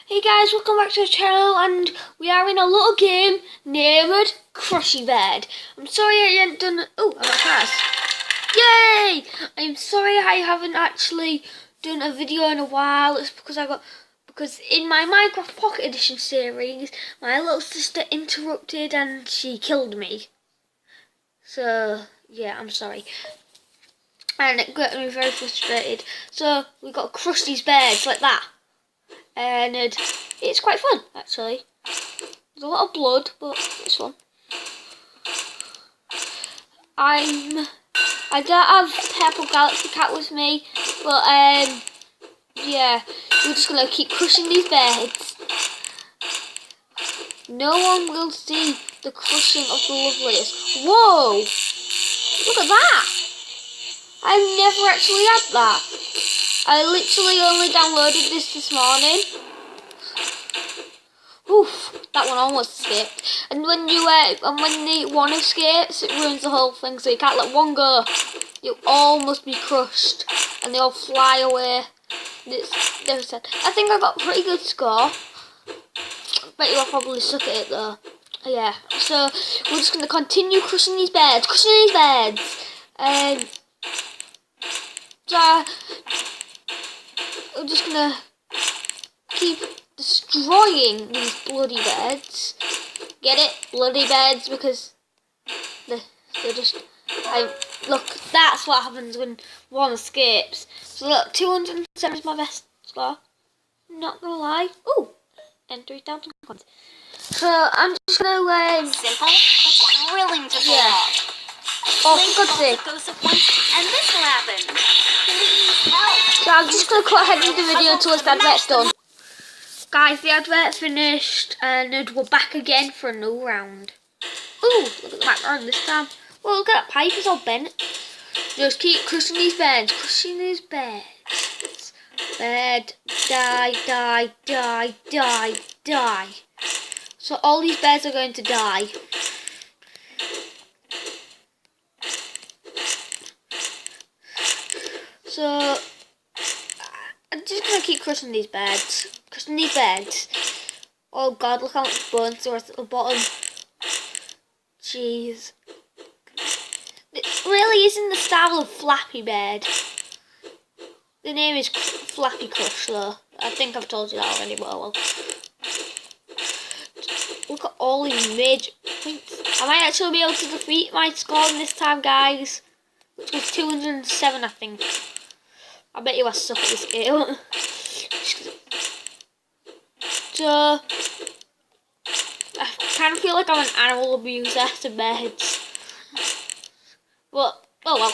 Hey guys, welcome back to the channel, and we are in a little game named Crushy Bed. I'm sorry I haven't done. Oh, I got class. Yay! I'm sorry I haven't actually done a video in a while. It's because in my Minecraft Pocket Edition series, my little sister interrupted and she killed me. So yeah, I'm sorry. And it got me very frustrated. So we got to crush these beds like that. And it's quite fun actually. There's a lot of blood, but it's fun. I don't have Purple Galaxy Cat with me, but yeah, we're just gonna keep crushing these beds. No one will see the crushing of the loveliest. Whoa! Look at that! I've never actually had that. I literally only downloaded this morning. Oof, that one almost escaped. And when the one escapes, it ruins the whole thing. So you can't let one go. You all must be crushed, and they all fly away. I think I got a pretty good score. Bet you I probably suck at it though. Yeah. So we're just gonna continue crushing these beds. So we're just gonna keep destroying these bloody beds. Get it? Bloody beds, because they're just... look, that's what happens when one escapes. So look, 207 is my best score. Not gonna lie. Ooh, and 3,000 coins. So I'm just gonna simple but thrilling to pull off. Oh, for God's sake. And this will happen. Please help. So I'm just gonna cut ahead with the video until this advert's done. Guys, the advert's finished and we're back again for a new round. Ooh, look at the background this time. Well, look at that pipe, it's all bent. Just keep crushing these beds, Bed, die, die, die, die, die. So all these beds are going to die. So I'm just gonna keep crushing these beds. Oh God, look how much bones there is at the bottom. Jeez. It really isn't the style of Flappy Bed. The name is Flappy Crush though. I think I've told you that already, but oh well. Look at all these major points. I might actually be able to defeat my score this time, guys. Which was 207, I think. I bet you I suck at this game. So, I kind of feel like I'm an animal abuser to beds. But, oh well.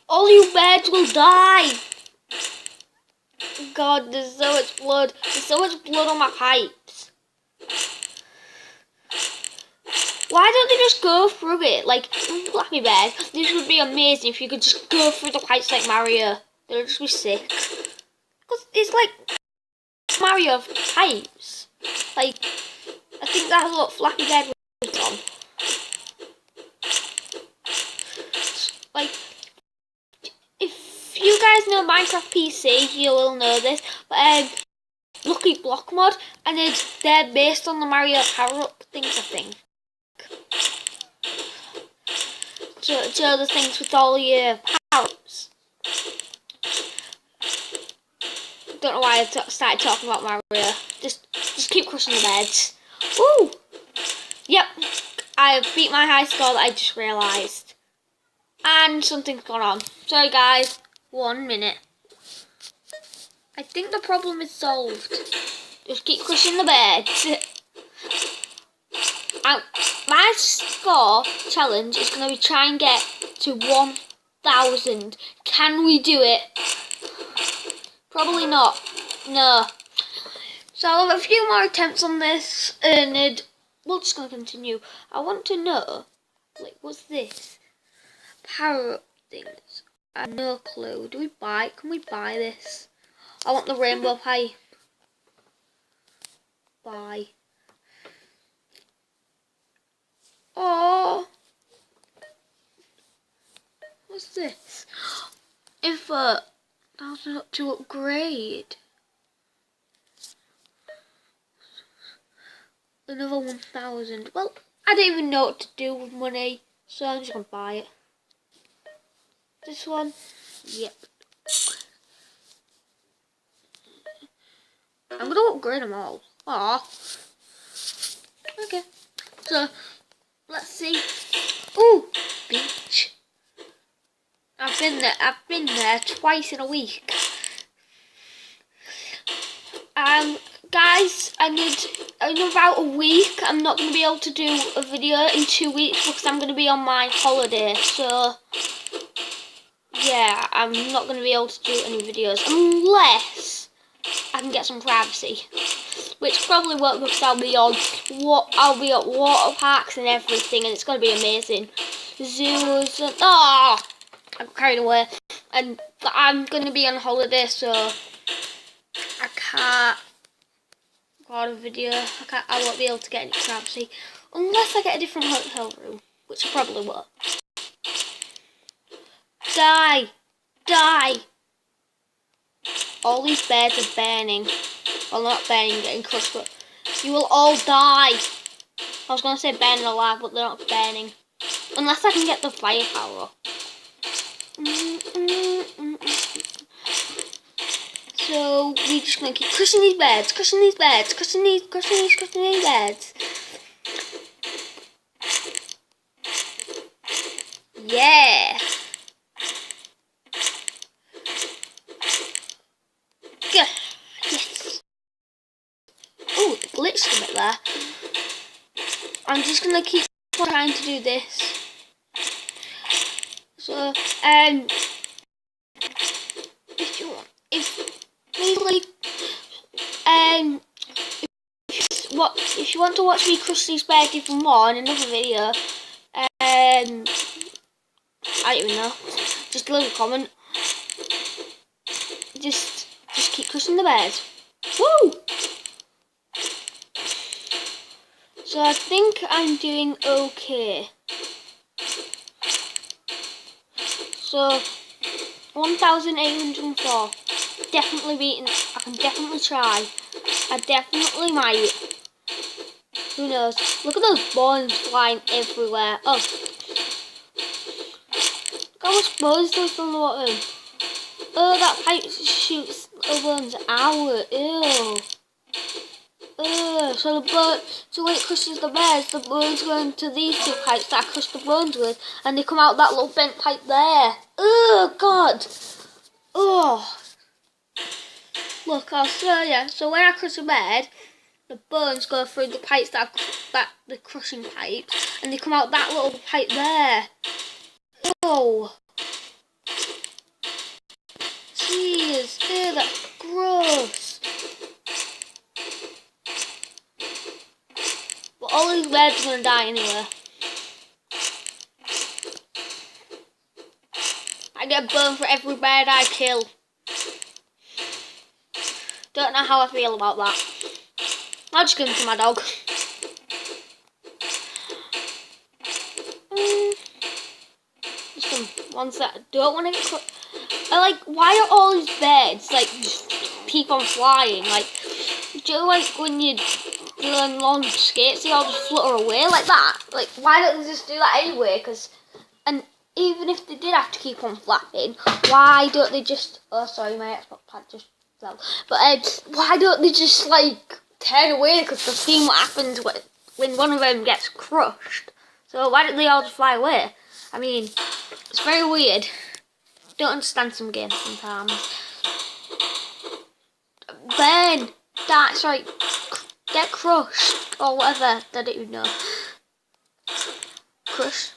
All you beds will die. God, there's so much blood. There's so much blood on my pipes. Why don't they just go through it? Like, Flappy Bed, this would be amazing if you could just go through the pipes like Mario. They would just be sick. Because it's like Mario pipes. Like, I think that's what Flappy Bed was on. Like, if you guys know Minecraft PC, you will know this. But Lucky Block Mod, and they're based on the Mario power-up things, I think. So the things with all your power-ups. Don't know why I started talking about Mario. Just keep crushing the beds. Woo! Yep, I beat my high score that I just realised. And something's gone on. Sorry guys, 1 minute. I think the problem is solved. Just keep crushing the beds. My score challenge is going to be try and get to 1,000. Can we do it? Probably not. No. So I'll have a few more attempts on this, and we're just going to continue. I want to know, like, what's this? Power up things. I have no clue. Can we buy this? I want the rainbow pipe. Buy. Oh, what's this? Info. 1,000 up to upgrade. Another 1,000. Well, I don't even know what to do with money, so I'm just gonna buy it. This one, yep. I'm gonna upgrade them all. Aww. Okay. So let's see. Ooh, beach. I've been there twice in a week. Guys, in about a week, I'm not going to be able to do a video in 2 weeks because I'm going to be on my holiday. So, yeah, I'm not going to be able to do any videos unless I can get some privacy, which probably won't because I'll be at water parks and everything, and it's going to be amazing. Zoos and I'm carried away, and I'm going to be on holiday, so I can't record a video. I won't be able to get any privacy unless I get a different hotel room, which I probably won't. Die! All these beds are burning. Well, not burning, getting crushed, but you will all die. I was going to say burning alive, but they're not burning. Unless I can get the firepower up. So we're just gonna keep crushing these beds, crushing these beds. Yeah. Yes. Oh, it glitched a bit there. I'm just gonna keep trying to do this. So, if you want to watch me crush these beds even more in another video, I don't even know. Just leave a comment. Just keep crushing the beds. Woo! So I think I'm doing okay. So 1,804. Definitely beating. I can definitely try. I definitely might. Who knows? Look at those bones flying everywhere. Oh. Look how much bones there's from the bottom. Oh, that pipe shoots bones out. Ew. So when it crushes the beds, the bones go into these two pipes that I crushed the bones with, and they come out that little bent pipe there. Oh God. Oh. Look, I'll show you. So when I crush a bed, the bones go through the pipes the crushing pipes, and they come out that little pipe there. Oh. Jeez, ew, that's gross. But all these beds are gonna die anyway. I get burned for every bed I kill. Don't know how I feel about that. I'll just give them to my dog. Just some ones that I don't want to get why are all these beds just keep on flying? Do you know when you learn long skates, they all just flutter away like that? Why don't they just do that anyway? And even if they did have to keep on flapping, why don't they just... Oh, sorry, my Xbox pad just fell. But why don't they just, turn away? Because they've seen what happens when one of them gets crushed. So why don't they all just fly away? I mean, it's very weird. Don't understand some games sometimes. Burn! That's right. Get crushed. Or whatever. I don't even know. Crushed.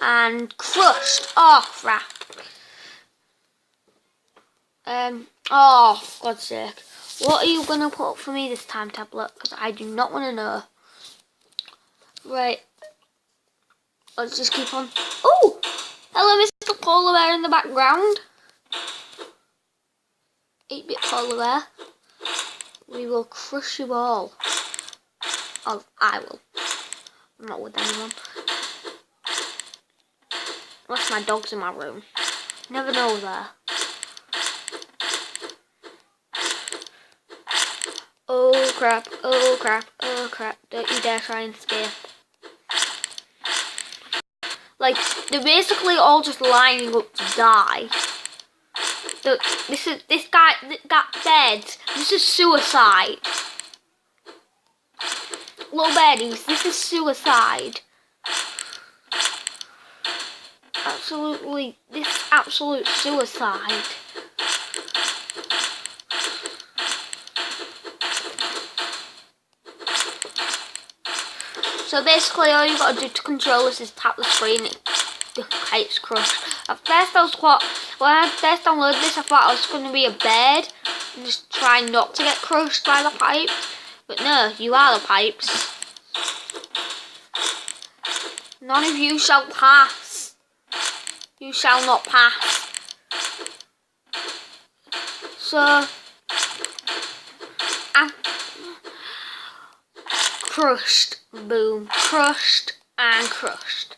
And crushed. Oh, crap. Oh, for God's sake. What are you going to put up for me this time, tablet? Because I do not want to know. Right. Let's just keep on. Oh! Hello, Mr. Polar Bear in the background. 8-bit Polar Bear. We will crush you all. Oh, I will. I'm not with anyone. Unless my dog's in my room. Never know there. Oh crap, oh crap, oh crap. Don't you dare try and escape. Like, they're basically all just lining up to die. This guy got dead. This is suicide. Little baddies, this is suicide. This is absolute suicide. So basically all you gotta do to control this is tap the screen, the pipe's crushed. At first when I first downloaded this I thought I was gonna be a bird and just try not to get crushed by the pipes. But no, you are the pipes. None of you shall pass. You shall not pass. So crushed. Boom. Crushed and crushed.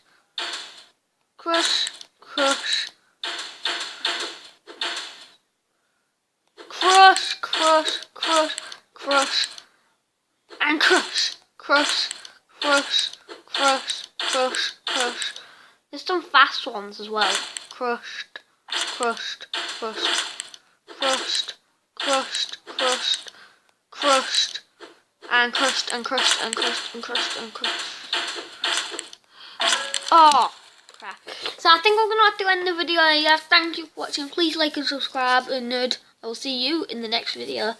Crush, crush. Crush, crush, crush, crush. And crush, crush, crush, crush, crush, crush. There's some fast ones as well. Crushed, crushed, crushed, crushed, crushed, crushed, crushed. And crushed and crushed and crushed and crushed and crushed. Oh crap. So I think I'm gonna have to end the video here. Thank you for watching. Please like and subscribe, and I will see you in the next video.